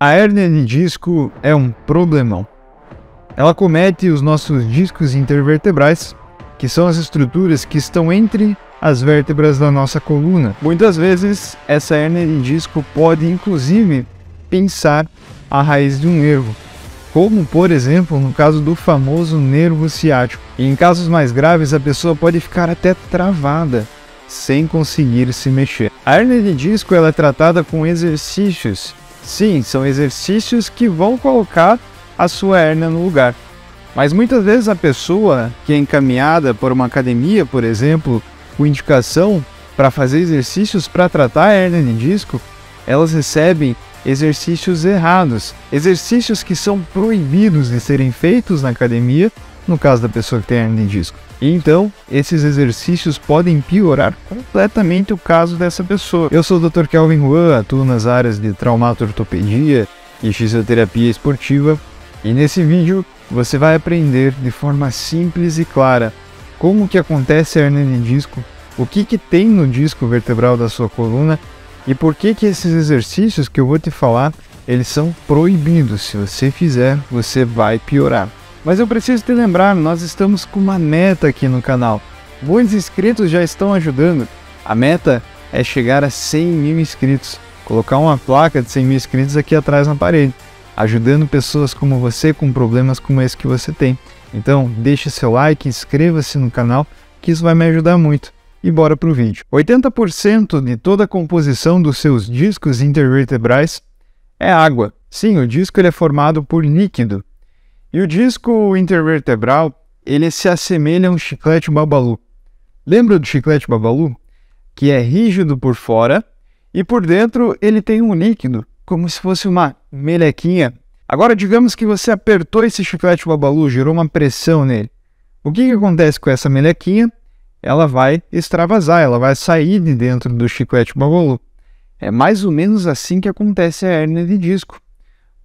A hérnia de disco é um problemão. Ela comete os nossos discos intervertebrais, que são as estruturas que estão entre as vértebras da nossa coluna. Muitas vezes, essa hérnia de disco pode, inclusive, pinçar a raiz de um nervo, como, por exemplo, no caso do famoso nervo ciático. E em casos mais graves, a pessoa pode ficar até travada, sem conseguir se mexer. A hérnia de disco ela é tratada com exercícios. Sim, são exercícios que vão colocar a sua hérnia no lugar. Mas muitas vezes a pessoa que é encaminhada por uma academia, por exemplo, com indicação para fazer exercícios para tratar a hérnia de disco, elas recebem exercícios errados, exercícios que são proibidos de serem feitos na academia, no caso da pessoa que tem hérnia de disco. E então, esses exercícios podem piorar completamente o caso dessa pessoa. Eu sou o Dr. Kelvin Juan, atuo nas áreas de traumato-ortopedia e fisioterapia esportiva, e nesse vídeo você vai aprender de forma simples e clara como que acontece a hérnia de disco, o que tem no disco vertebral da sua coluna e por que esses exercícios que eu vou te falar, eles são proibidos. Se você fizer, você vai piorar. Mas eu preciso te lembrar, nós estamos com uma meta aqui no canal. Muitos inscritos já estão ajudando. A meta é chegar a 100 mil inscritos. Colocar uma placa de 100 mil inscritos aqui atrás na parede, ajudando pessoas como você com problemas como esse que você tem. Então, deixe seu like, inscreva-se no canal, que isso vai me ajudar muito. E bora pro vídeo. 80% de toda a composição dos seus discos intervertebrais é água. Sim, o disco ele é formado por líquido. E o disco intervertebral, ele se assemelha a um chiclete babalu. Lembra do chiclete babalu? Que é rígido por fora e por dentro ele tem um líquido, como se fosse uma melequinha. Agora, digamos que você apertou esse chiclete babalu, gerou uma pressão nele. O que acontece com essa melequinha? Ela vai extravasar, ela vai sair de dentro do chiclete babalu. É mais ou menos assim que acontece a hérnia de disco.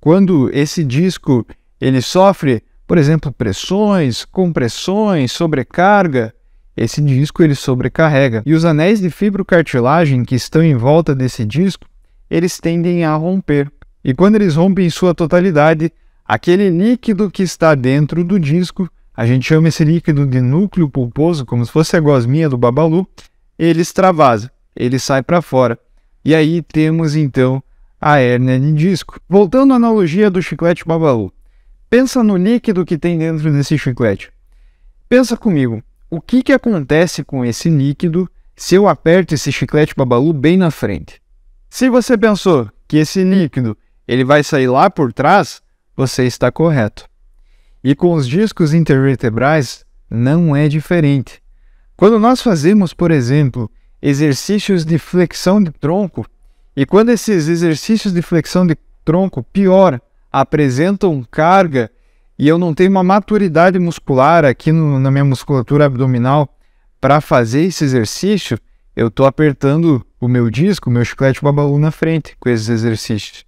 Quando esse disco ele sofre, por exemplo, pressões, compressões, sobrecarga, esse disco ele sobrecarrega. E os anéis de fibrocartilagem que estão em volta desse disco, eles tendem a romper. E quando eles rompem em sua totalidade, aquele líquido que está dentro do disco, a gente chama esse líquido de núcleo pulposo, como se fosse a gosminha do babalu, ele extravasa, ele sai para fora. E aí temos então a hérnia de disco. Voltando à analogia do chiclete babalu. Pensa no líquido que tem dentro desse chiclete. Pensa comigo, o que acontece com esse líquido se eu aperto esse chiclete babalu bem na frente? Se você pensou que esse líquido ele vai sair lá por trás, você está correto. E com os discos intervertebrais não é diferente. Quando nós fazemos, por exemplo, exercícios de flexão de tronco, e quando esses exercícios de flexão de tronco, pior, apresentam carga e eu não tenho uma maturidade muscular aqui na minha musculatura abdominal para fazer esse exercício, eu estou apertando o meu disco, o meu chiclete babalu na frente com esses exercícios.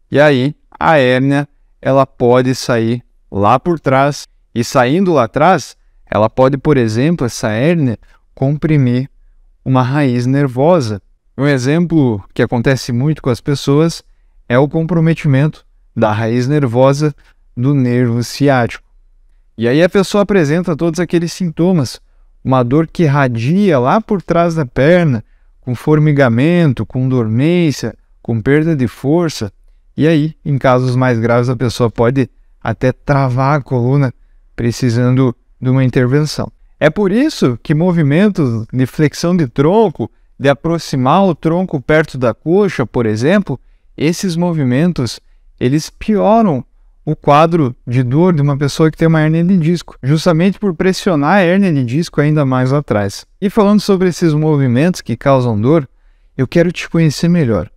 E aí a hérnia ela pode sair lá por trás e saindo lá atrás, ela pode, por exemplo, essa hérnia comprimir uma raiz nervosa. Um exemplo que acontece muito com as pessoas é o comprometimento da raiz nervosa do nervo ciático. E aí a pessoa apresenta todos aqueles sintomas, uma dor que irradia lá por trás da perna, com formigamento, com dormência, com perda de força. E aí, em casos mais graves, a pessoa pode até travar a coluna, precisando de uma intervenção. É por isso que movimentos de flexão de tronco, de aproximar o tronco perto da coxa, por exemplo, esses movimentos eles pioram o quadro de dor de uma pessoa que tem uma hérnia de disco, justamente por pressionar a hérnia de disco ainda mais atrás. E falando sobre esses movimentos que causam dor, eu quero te conhecer melhor.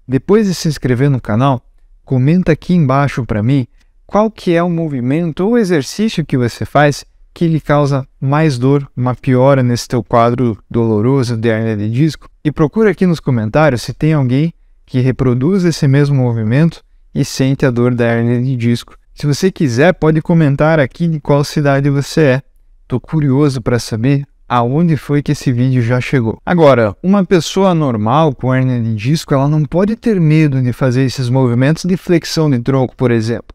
Depois de se inscrever no canal, comenta aqui embaixo para mim qual que é o movimento ou exercício que você faz que lhe causa mais dor, uma piora nesse teu quadro doloroso de hérnia de disco. E procura aqui nos comentários se tem alguém que reproduz esse mesmo movimento e sente a dor da hérnia de disco. Se você quiser, pode comentar aqui de qual cidade você é. Estou curioso para saber aonde foi que esse vídeo já chegou. Agora, uma pessoa normal com hérnia de disco, ela não pode ter medo de fazer esses movimentos de flexão de tronco, por exemplo.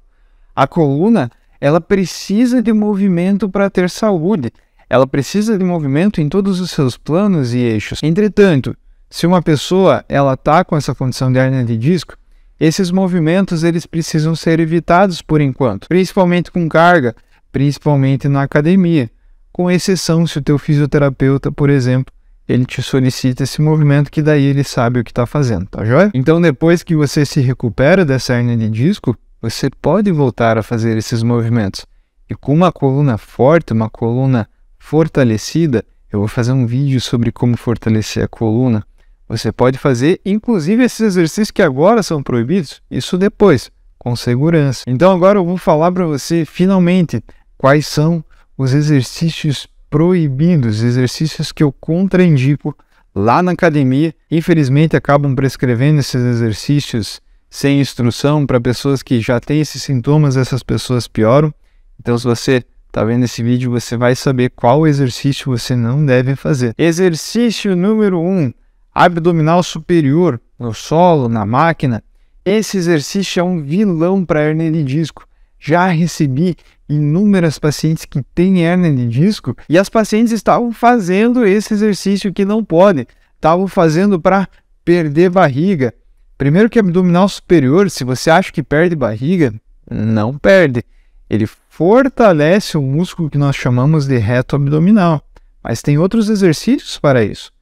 A coluna, ela precisa de movimento para ter saúde. Ela precisa de movimento em todos os seus planos e eixos. Entretanto, se uma pessoa ela está com essa condição de hérnia de disco, esses movimentos eles precisam ser evitados por enquanto, principalmente com carga, principalmente na academia, com exceção se o teu fisioterapeuta, por exemplo, ele te solicita esse movimento que daí ele sabe o que está fazendo, tá joia? Então depois que você se recupera dessa hérnia de disco, você pode voltar a fazer esses movimentos. E com uma coluna forte, uma coluna fortalecida, eu vou fazer um vídeo sobre como fortalecer a coluna. Você pode fazer, inclusive, esses exercícios que agora são proibidos, isso depois, com segurança. Então agora eu vou falar para você, finalmente, quais são os exercícios proibidos, exercícios que eu contraindico lá na academia. Infelizmente, acabam prescrevendo esses exercícios sem instrução para pessoas que já têm esses sintomas, essas pessoas pioram. Então, se você está vendo esse vídeo, você vai saber qual exercício você não deve fazer. Exercício número 1. Abdominal superior, no solo, na máquina. Esse exercício é um vilão para hérnia de disco. Já recebi inúmeras pacientes que têm hérnia de disco e as pacientes estavam fazendo esse exercício que não pode. Estavam fazendo para perder barriga. Primeiro que abdominal superior, se você acha que perde barriga, não perde. Ele fortalece o músculo que nós chamamos de reto abdominal. Mas tem outros exercícios para isso.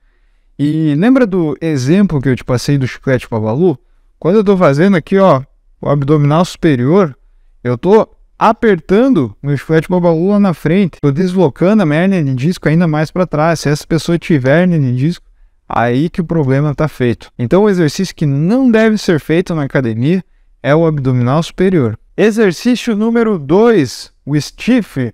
E lembra do exemplo que eu te passei do chiclete Babalu? Quando eu estou fazendo aqui, ó, o abdominal superior, eu estou apertando o chiclete Babalu lá na frente, estou deslocando a minha hérnia de disco ainda mais para trás. Se essa pessoa tiver hérnia de disco, aí que o problema está feito. Então o exercício que não deve ser feito na academia é o abdominal superior. Exercício número 2, o stiff.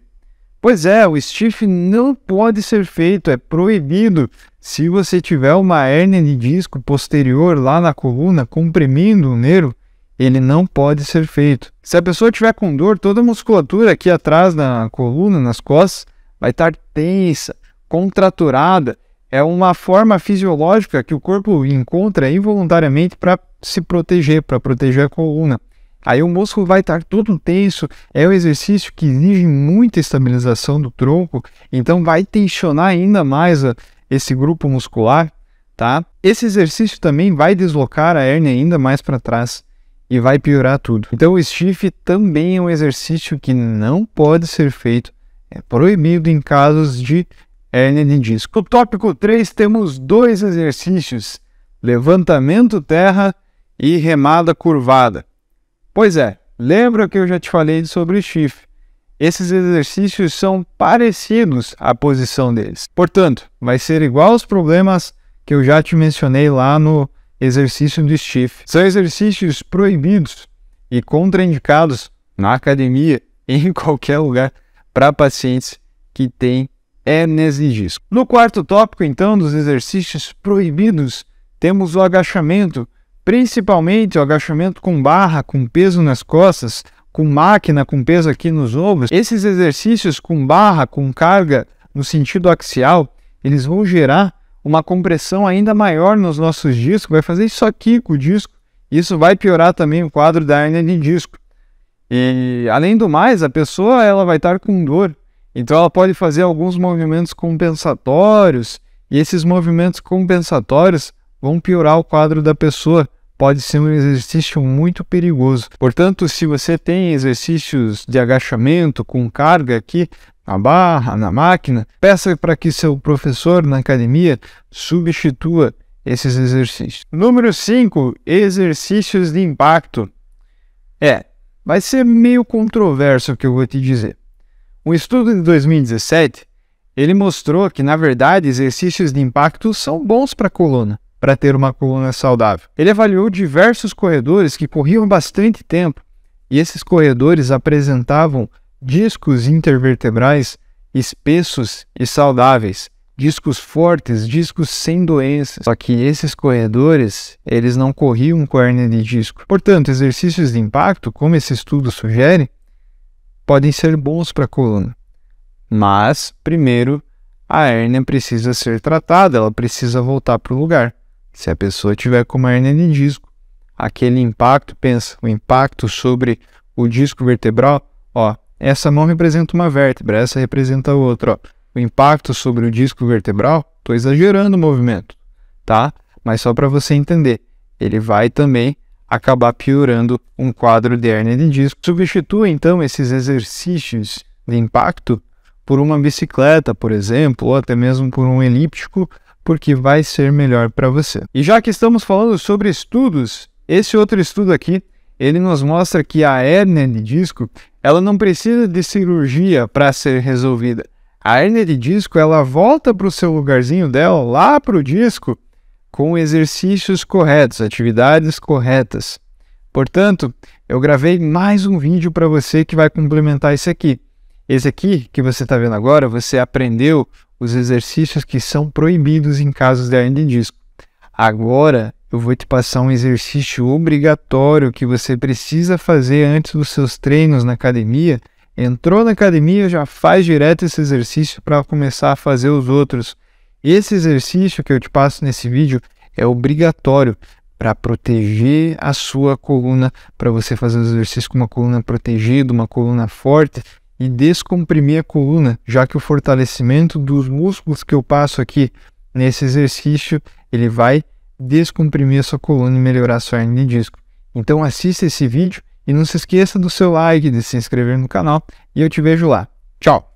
Pois é, o stiff não pode ser feito, é proibido. Se você tiver uma hérnia de disco posterior lá na coluna, comprimindo o nervo, ele não pode ser feito. Se a pessoa tiver com dor, toda a musculatura aqui atrás da coluna, nas costas, vai estar tensa, contraturada. É uma forma fisiológica que o corpo encontra involuntariamente para se proteger, para proteger a coluna. Aí o músculo vai estar todo tenso, é um exercício que exige muita estabilização do tronco, então vai tensionar ainda mais esse grupo muscular, tá? Esse exercício também vai deslocar a hérnia ainda mais para trás e vai piorar tudo. Então o stiff também é um exercício que não pode ser feito, é proibido em casos de hérnia de disco. No tópico 3 temos 2 exercícios, levantamento terra e remada curvada. Pois é, lembra que eu já te falei sobre o stiff? Esses exercícios são parecidos à posição deles. Portanto, vai ser igual aos problemas que eu já te mencionei lá no exercício do stiff. São exercícios proibidos e contraindicados na academia e em qualquer lugar para pacientes que têm hérnias de disco. No quarto tópico, então, dos exercícios proibidos, temos o agachamento. Principalmente o agachamento com barra, com peso nas costas, com máquina, com peso aqui nos ombros. Esses exercícios com barra, com carga no sentido axial, eles vão gerar uma compressão ainda maior nos nossos discos, vai fazer isso aqui com o disco. Isso vai piorar também o quadro da hérnia de disco. E além do mais, a pessoa ela vai estar com dor, então ela pode fazer alguns movimentos compensatórios, e esses movimentos compensatórios vão piorar o quadro da pessoa. Pode ser um exercício muito perigoso. Portanto, se você tem exercícios de agachamento com carga aqui na barra, na máquina, peça para que seu professor na academia substitua esses exercícios. Número 5, exercícios de impacto. Vai ser meio controverso o que eu vou te dizer. Um estudo de 2017, ele mostrou que, na verdade, exercícios de impacto são bons para a coluna, para ter uma coluna saudável. Ele avaliou diversos corredores que corriam bastante tempo e esses corredores apresentavam discos intervertebrais espessos e saudáveis, discos fortes, discos sem doenças. Só que esses corredores, eles não corriam com hérnia de disco. Portanto, exercícios de impacto, como esse estudo sugere, podem ser bons para a coluna. Mas, primeiro, a hérnia precisa ser tratada, ela precisa voltar para o lugar. Se a pessoa tiver com uma hérnia de disco, aquele impacto, pensa, o impacto sobre o disco vertebral, ó, essa mão representa uma vértebra, essa representa outra, ó. O impacto sobre o disco vertebral, estou exagerando o movimento, tá? Mas só para você entender, ele vai também acabar piorando um quadro de hérnia de disco. Substitua então esses exercícios de impacto por uma bicicleta, por exemplo, ou até mesmo por um elíptico, porque vai ser melhor para você. E já que estamos falando sobre estudos, esse outro estudo aqui, ele nos mostra que a hérnia de disco, ela não precisa de cirurgia para ser resolvida. A hérnia de disco, ela volta para o seu lugarzinho dela, lá para o disco, com exercícios corretos, atividades corretas. Portanto, eu gravei mais um vídeo para você que vai complementar esse aqui. Esse aqui, que você está vendo agora, você aprendeu os exercícios que são proibidos em casos de hérnia de disco. Agora, eu vou te passar um exercício obrigatório que você precisa fazer antes dos seus treinos na academia. Entrou na academia, já faz direto esse exercício para começar a fazer os outros. Esse exercício que eu te passo nesse vídeo é obrigatório para proteger a sua coluna, para você fazer os exercícios com uma coluna protegida, uma coluna forte e descomprimir a coluna, já que o fortalecimento dos músculos que eu passo aqui nesse exercício, ele vai descomprimir a sua coluna e melhorar a sua hérnia de disco. Então assista esse vídeo e não se esqueça do seu like, de se inscrever no canal e eu te vejo lá. Tchau!